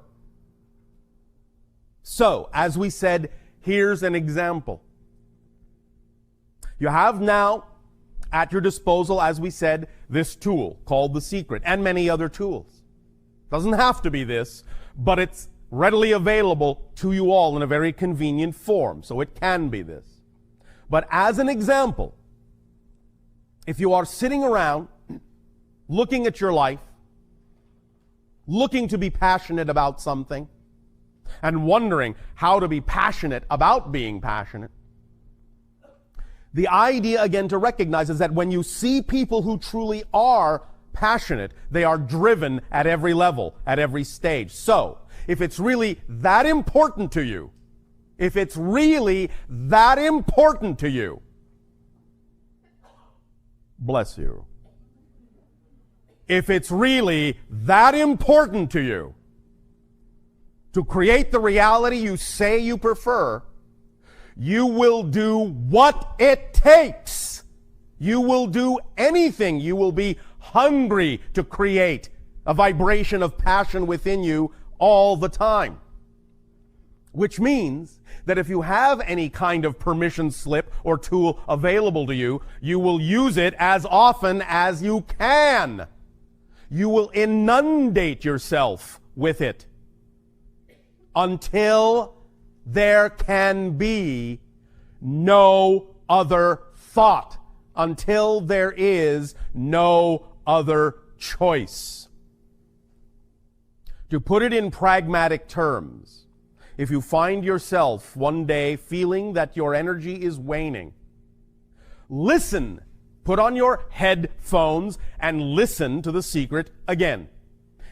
[SPEAKER 6] So, as we said, here's an example. You have now at your disposal, as we said, this tool called The Secret and many other tools. Doesn't have to be this, but it's readily available to you all in a very convenient form, so it can be this. But as an example, if you are sitting around looking at your life, looking to be passionate about something, and wondering how to be passionate about being passionate, the idea, again, to recognize is that when you see people who truly are passionate, they are driven at every level, at every stage. So, if it's really that important to you, if it's really that important to you, bless you. If it's really that important to you to create the reality you say you prefer, you will do what it takes. You will do anything. You will be hungry to create a vibration of passion within you all the time. Which means that if you have any kind of permission slip or tool available to you, you will use it as often as you can. You will inundate yourself with it until there can be no other thought, until there is no other choice. To put it in pragmatic terms, if you find yourself one day feeling that your energy is waning, listen. Put on your headphones and listen to the secret again.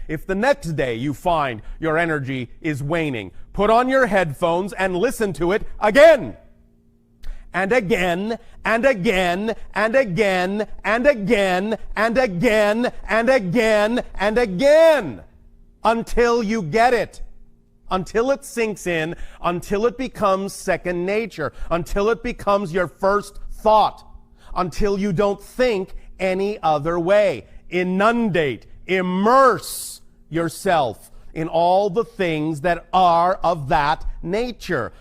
[SPEAKER 6] If the next day you find your energy is waning, put on your headphones and listen to it again. And again, and again, and again, and again, and again, and again, and again, until you get it. Until it sinks in, until it becomes second nature, until it becomes your first thought, until you don't think any other way. Inundate, immerse yourself in all the things that are of that nature,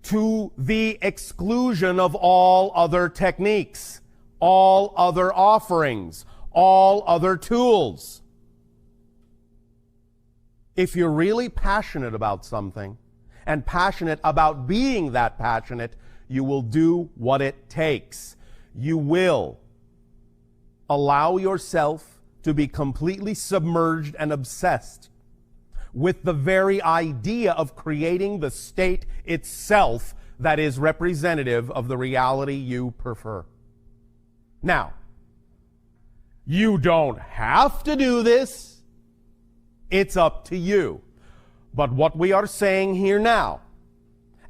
[SPEAKER 6] to the exclusion of all other techniques, all other offerings, all other tools. If you're really passionate about something, and passionate about being that passionate, you will do what it takes. You will allow yourself to be completely submerged and obsessed with the very idea of creating the state itself that is representative of the reality you prefer. Now, you don't have to do this. It's up to you. But what we are saying here now,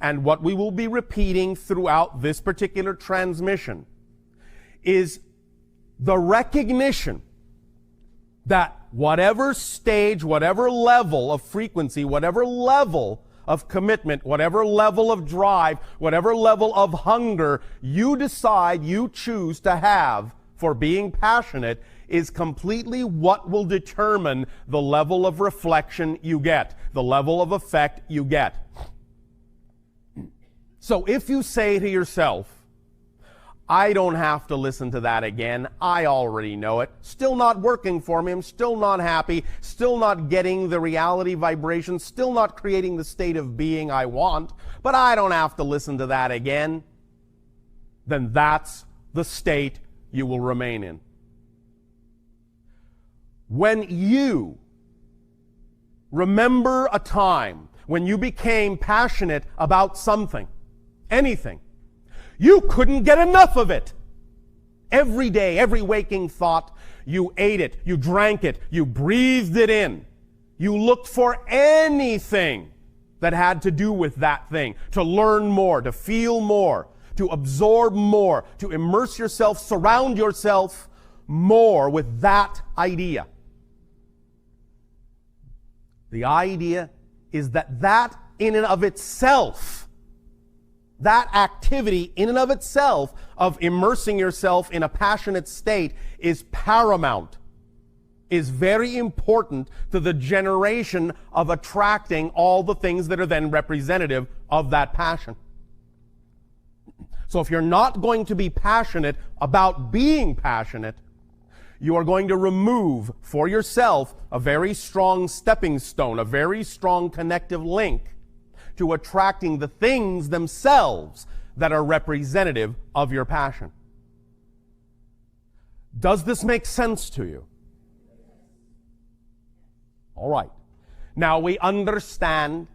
[SPEAKER 6] and what we will be repeating throughout this particular transmission, is the recognition that whatever stage, whatever level of frequency, whatever level of commitment, whatever level of drive, whatever level of hunger you decide, you choose to have for being passionate, is completely what will determine the level of reflection you get, the level of effect you get. So if you say to yourself, I don't have to listen to that again. I already know it. Still not working for me. I'm still not happy. Still not getting the reality vibration. Still not creating the state of being I want. But I don't have to listen to that again. Then that's the state you will remain in. When you remember a time when you became passionate about something, anything, you couldn't get enough of it. Every day, every waking thought, you ate it, you drank it, you breathed it in. You looked for anything that had to do with that thing, to learn more, to feel more, to absorb more, to immerse yourself, surround yourself more with that idea. The idea is that in and of itself, that activity in and of itself of immersing yourself in a passionate state is paramount, is very important to the generation of attracting all the things that are then representative of that passion. So if you're not going to be passionate about being passionate, you are going to remove for yourself a very strong stepping stone, a very strong connective link to attracting the things themselves that are representative of your passion. Does this make sense to you? All right. Now we understand,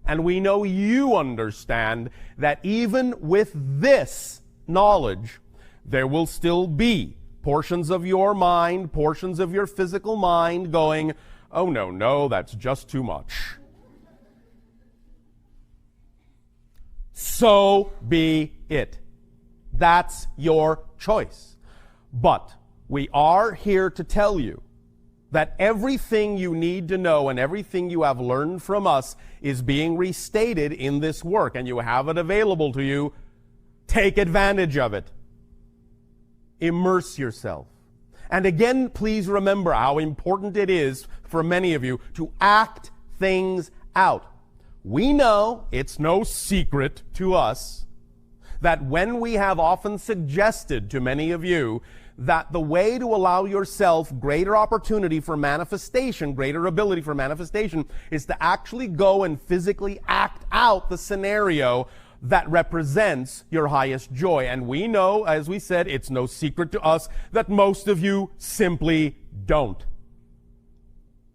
[SPEAKER 6] and we know you understand, that even with this knowledge, there will still be portions of your mind, portions of your physical mind going, oh no, that's just too much. So be it. That's your choice. But we are here to tell you that everything you need to know and everything you have learned from us is being restated in this work, and you have it available to you. Take advantage of it. Immerse yourself. And again, please remember how important it is for many of you to act things out. We know, it's no secret to us, that when we have often suggested to many of you that the way to allow yourself greater opportunity for manifestation, greater ability for manifestation, is to actually go and physically act out the scenario that represents your highest joy. And we know, as we said, it's no secret to us that most of you simply don't.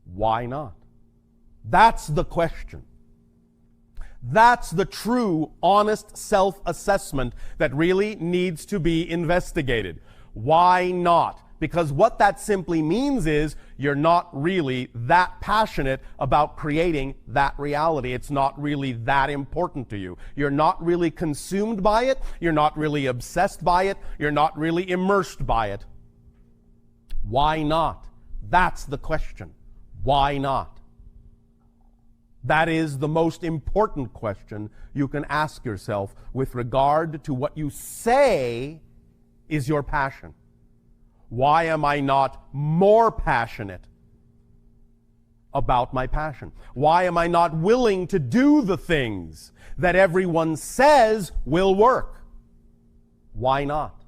[SPEAKER 6] Why not? That's the question. That's the true, honest self-assessment that really needs to be investigated. Why not? Because what that simply means is you're not really that passionate about creating that reality. It's not really that important to you. You're not really consumed by it. You're not really obsessed by it. You're not really immersed by it. Why not? That's the question. Why not? That is the most important question you can ask yourself with regard to what you say is your passion. Why am I not more passionate about my passion? Why am I not willing to do the things that everyone says will work? Why not?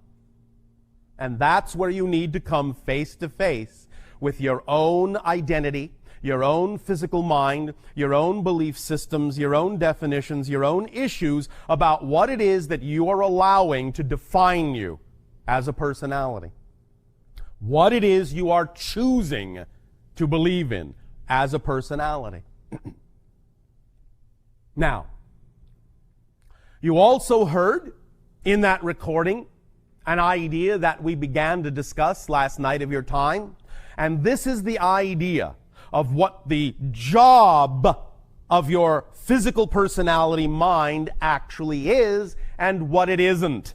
[SPEAKER 6] And that's where you need to come face to face with your own identity, your own physical mind, your own belief systems, your own definitions, your own issues about what it is that you are allowing to define you as a personality. What it is you are choosing to believe in as a personality. Now, you also heard in that recording an idea that we began to discuss last night of your time, and this is the idea of what the job of your physical personality mind actually is and what it isn't.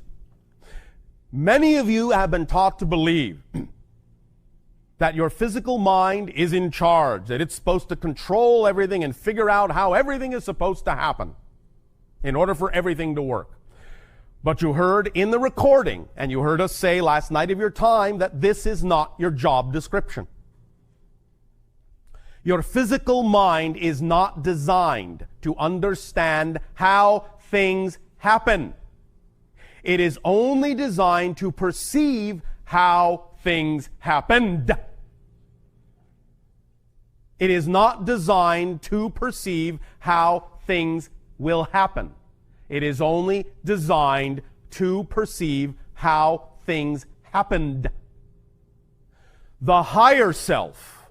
[SPEAKER 6] Many of you have been taught to believe that your physical mind is in charge, that it's supposed to control everything and figure out how everything is supposed to happen in order for everything to work. But you heard in the recording, and you heard us say last night of your time, that this is not your job description. Your physical mind is not designed to understand how things happen. It is only designed to perceive how things happened. It is not designed to perceive how things will happen. It is only designed to perceive how things happened. The higher self,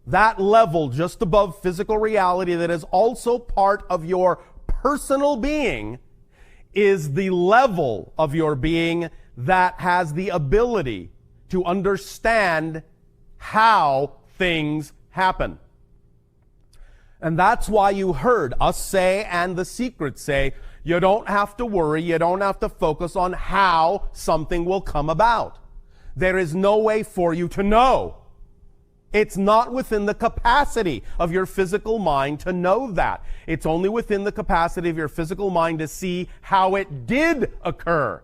[SPEAKER 6] that level just above physical reality that is also part of your personal being, is the level of your being that has the ability to understand how things happen. And that's why you heard us say, and the secret say, you don't have to worry, you don't have to focus on how something will come about. There is no way for you to know. It's not within the capacity of your physical mind to know that. It's only within the capacity of your physical mind to see how it did occur,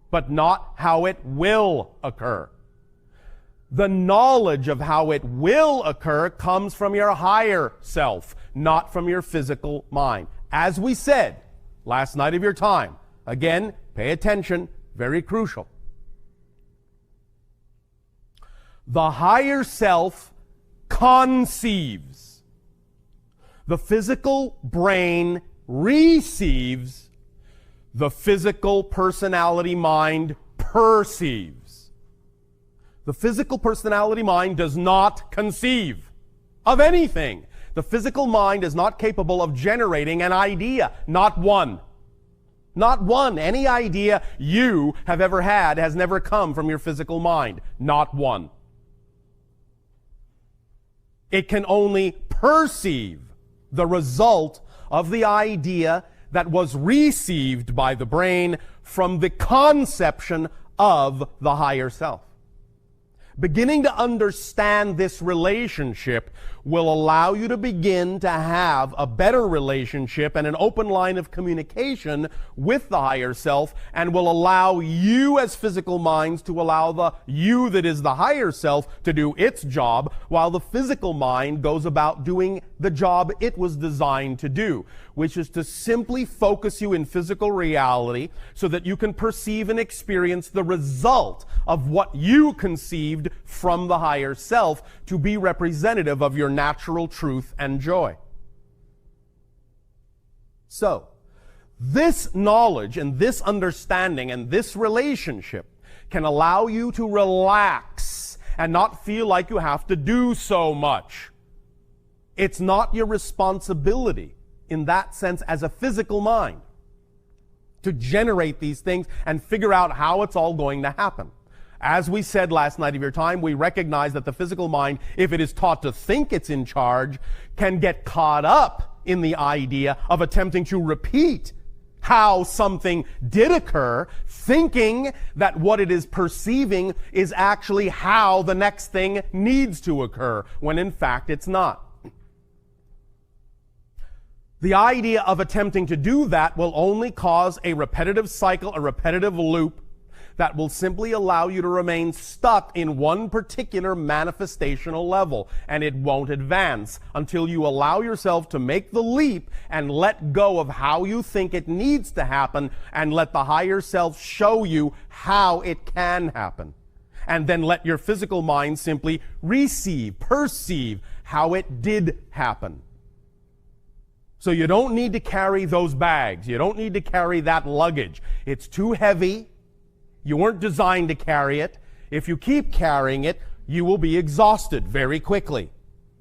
[SPEAKER 6] but not how it will occur. The knowledge of how it will occur comes from your higher self, not from your physical mind. As we said last night of your time, again, pay attention, very crucial. The higher self conceives. The physical brain receives. The physical personality mind perceives. The physical personality mind does not conceive of anything. The physical mind is not capable of generating an idea, not one. Not one. Any idea you have ever had has never come from your physical mind. Not one. It can only perceive the result of the idea that was received by the brain from the conception of the higher self. Beginning to understand this relationship will allow you to begin to have a better relationship and an open line of communication with the higher self, and will allow you as physical minds to allow the you that is the higher self to do its job, while the physical mind goes about doing the job it was designed to do, which is to simply focus you in physical reality so that you can perceive and experience the result of what you conceived from the higher self to be representative of your natural truth and joy. So, this knowledge and this understanding and this relationship can allow you to relax and not feel like you have to do so much. It's not your responsibility in that sense as a physical mind to generate these things and figure out how it's all going to happen. As we said last night of your time, we recognize that the physical mind, if it is taught to think it's in charge, can get caught up in the idea of attempting to repeat how something did occur, thinking that what it is perceiving is actually how the next thing needs to occur, when in fact it's not. The idea of attempting to do that will only cause a repetitive cycle, a repetitive loop, that will simply allow you to remain stuck in one particular manifestational level, and it won't advance until you allow yourself to make the leap and let go of how you think it needs to happen and let the higher self show you how it can happen. And then let your physical mind simply perceive how it did happen. So you don't need to carry those bags. You don't need to carry that luggage. It's too heavy. You weren't designed to carry it. If you keep carrying it, you will be exhausted very quickly.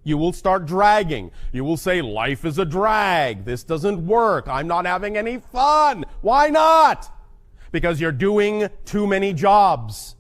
[SPEAKER 6] You will start dragging. You will say, life is a drag. This doesn't work. I'm not having any fun. Why not? Because you're doing too many jobs.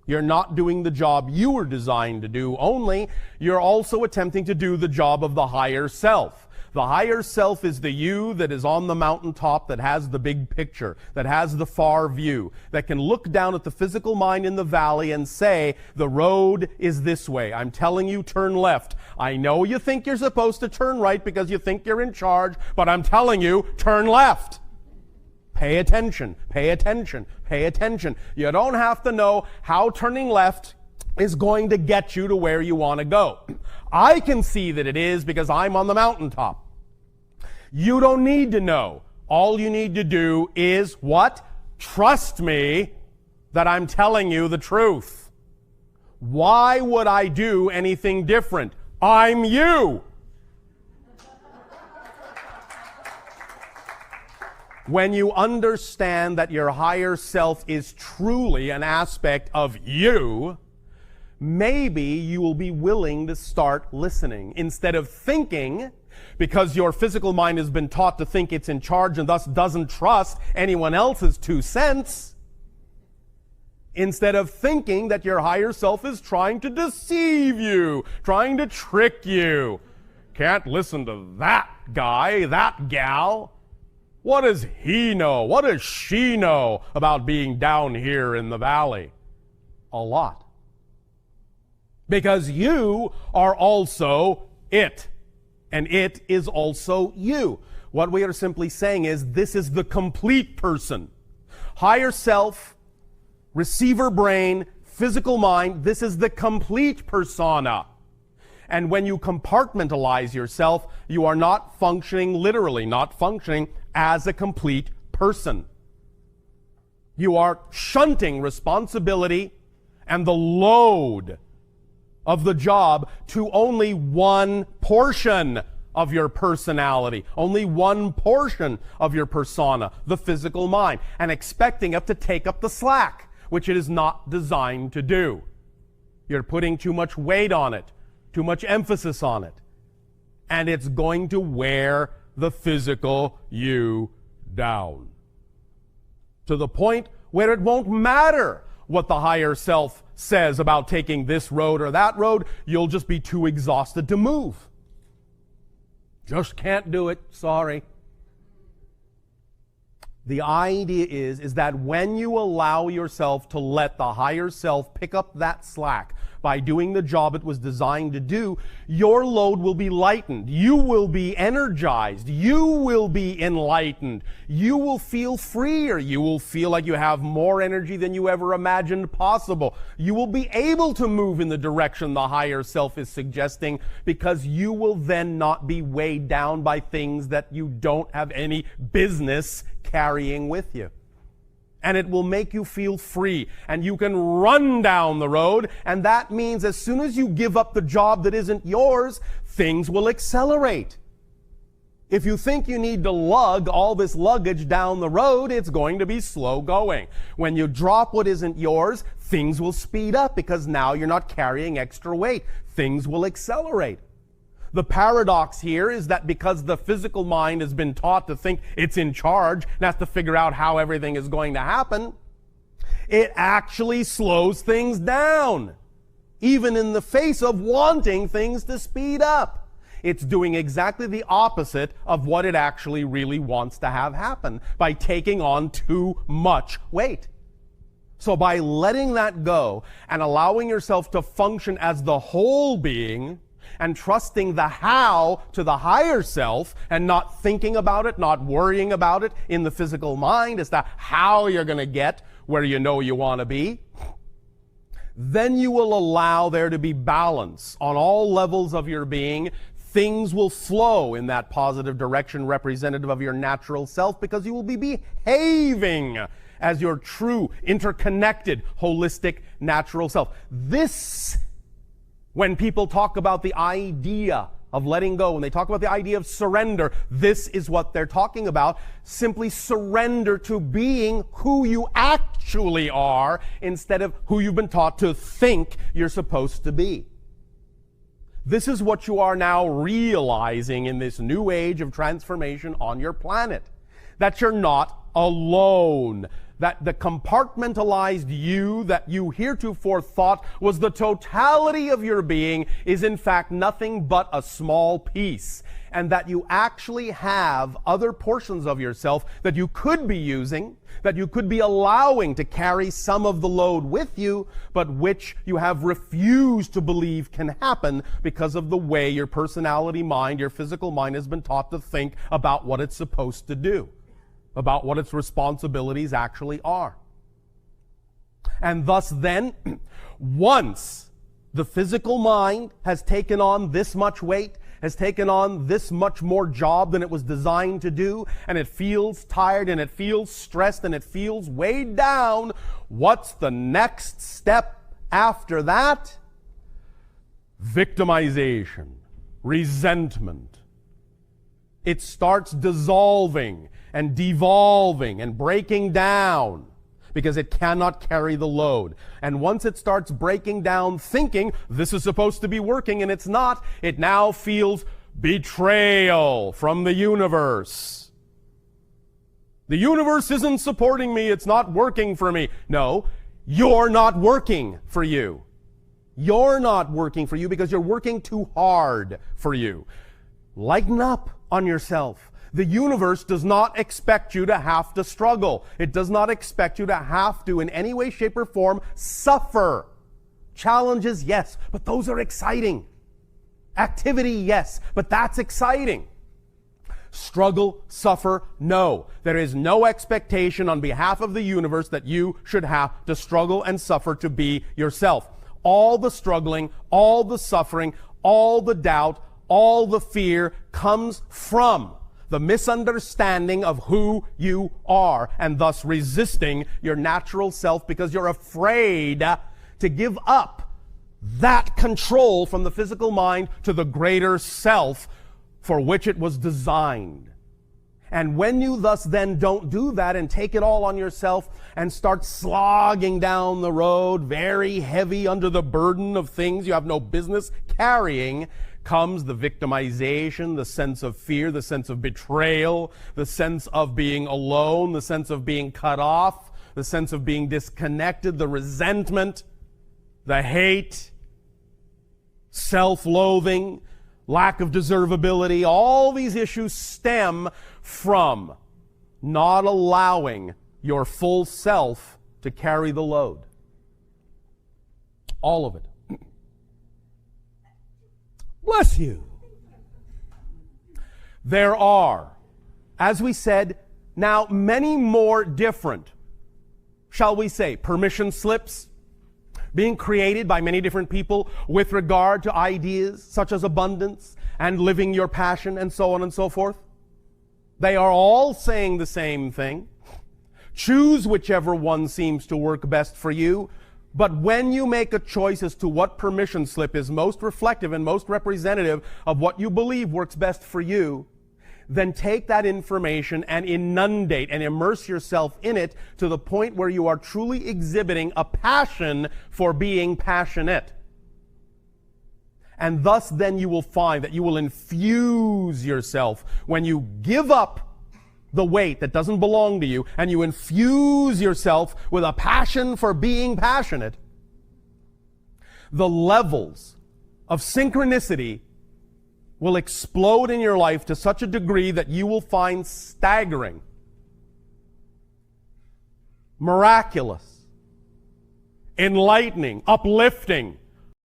[SPEAKER 6] You're not doing the job you were designed to do only. You're also attempting to do the job of the higher self. The higher self is the you that is on the mountaintop, that has the big picture, that has the far view, that can look down at the physical mind in the valley and say, the road is this way. I'm telling you, turn left. I know you think you're supposed to turn right because you think you're in charge, but I'm telling you, turn left. Pay attention, pay attention, pay attention. You don't have to know how turning left is going to get you to where you want to go. I can see that it is because I'm on the mountaintop. You don't need to know. All you need to do is what? Trust me that I'm telling you the truth. Why would I do anything different? I'm you. When you understand that your higher self is truly an aspect of you, maybe you will be willing to start listening instead of thinking, because your physical mind has been taught to think it's in charge and thus doesn't trust anyone else's 2 cents. Instead of thinking that your higher self is trying to deceive you, trying to trick you. Can't listen to that guy, that gal. What does he know? What does she know about being down here in the valley? A lot. Because you are also it. And it is also you. What we are simply saying is this is the complete person. Higher self, receiver brain, physical mind, this is the complete persona. And when you compartmentalize yourself, you are not functioning literally, not functioning as a complete person. You are shunting responsibility and the load of the job to only one portion of your personality, only one portion of your persona, the physical mind, and expecting it to take up the slack, which it is not designed to do. You're putting too much weight on it, too much emphasis on it, and it's going to wear the physical you down to the point where it won't matter what the higher self says about taking this road or that road. You'll just be too exhausted to move. Just can't do it. Sorry. The idea is that when you allow yourself to let the higher self pick up that slack by doing the job it was designed to do, your load will be lightened. You will be energized. You will be enlightened. You will feel freer. You will feel like you have more energy than you ever imagined possible. You will be able to move in the direction the higher self is suggesting, because you will then not be weighed down by things that you don't have any business carrying with you. And it will make you feel free, and you can run down the road, and that means as soon as you give up the job that isn't yours, things will accelerate. If you think you need to lug all this luggage down the road, it's going to be slow going. When you drop what isn't yours, things will speed up because now you're not carrying extra weight. Things will accelerate. The paradox here is that because the physical mind has been taught to think it's in charge and has to figure out how everything is going to happen, it actually slows things down, even in the face of wanting things to speed up. It's doing exactly the opposite of what it actually really wants to have happen by taking on too much weight. So by letting that go and allowing yourself to function as the whole being, and trusting the how to the higher self and not thinking about it, not worrying about it in the physical mind as to how you're going to get where you know you want to be, then you will allow there to be balance on all levels of your being. Things will flow in that positive direction representative of your natural self because you will be behaving as your true, interconnected, holistic, natural self. This, when people talk about the idea of letting go, when they talk about the idea of surrender, this is what they're talking about. Simply surrender to being who you actually are instead of who you've been taught to think you're supposed to be. This is what you are now realizing in this new age of transformation on your planet. That you're not alone. That the compartmentalized you that you heretofore thought was the totality of your being is in fact nothing but a small piece. And that you actually have other portions of yourself that you could be using, that you could be allowing to carry some of the load with you, but which you have refused to believe can happen because of the way your personality mind, your physical mind has been taught to think about what it's supposed to do, about what its responsibilities actually are. And thus then, once the physical mind has taken on this much weight, has taken on this much more job than it was designed to do, and it feels tired, and it feels stressed, and it feels weighed down, what's the next step after that? Victimization, resentment. It starts dissolving and devolving and breaking down because it cannot carry the load. And once it starts breaking down, thinking this is supposed to be working and it's not, it now feels betrayal from the universe. The universe isn't supporting me, it's not working for me. No, you're not working for you. You're not working for you because you're working too hard for you. Lighten up on yourself. The universe does not expect you to have to struggle. It does not expect you to have to, in any way, shape, or form, suffer. Challenges, yes, but those are exciting. Activity, yes, but that's exciting. Struggle, suffer, no. There is no expectation on behalf of the universe that you should have to struggle and suffer to be yourself. All the struggling, all the suffering, all the doubt, all the fear comes from the misunderstanding of who you are, and thus resisting your natural self because you're afraid to give up that control from the physical mind to the greater self for which it was designed. And when you thus then don't do that and take it all on yourself and start slogging down the road, very heavy under the burden of things you have no business carrying, comes the victimization, the sense of fear, the sense of betrayal, the sense of being alone, the sense of being cut off, the sense of being disconnected, the resentment, the hate, self-loathing, lack of deservability. All these issues stem from not allowing your full self to carry the load. All of it. Bless you. There are, as we said, now many more different, shall we say, permission slips being created by many different people with regard to ideas such as abundance and living your passion and so on and so forth. They are all saying the same thing. Choose whichever one seems to work best for you. But when you make a choice as to what permission slip is most reflective and most representative of what you believe works best for you, then take that information and inundate and immerse yourself in it to the point where you are truly exhibiting a passion for being passionate. And thus then you will find that you will infuse yourself when you give up the weight that doesn't belong to you and you infuse yourself with a passion for being passionate. The levels of synchronicity will explode in your life to such a degree that you will find staggering, miraculous, enlightening, uplifting